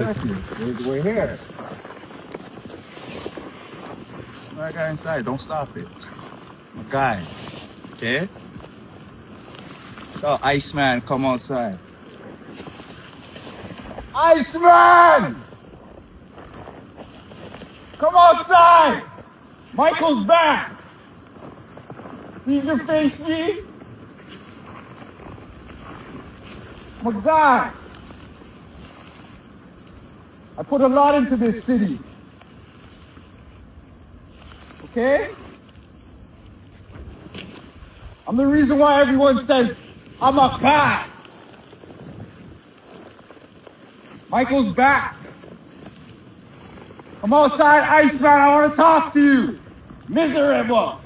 Exactly. We're here. That guy inside, don't stop it. My guy. Okay? Oh, Iceman, come outside. Iceman! Come outside! Michael's back! See your face, me? My guy! I put a lot into this city. Okay? I'm the reason why everyone says I'm a guy. Michael's back. Come outside, Iceman, I want to talk to you. Miserable.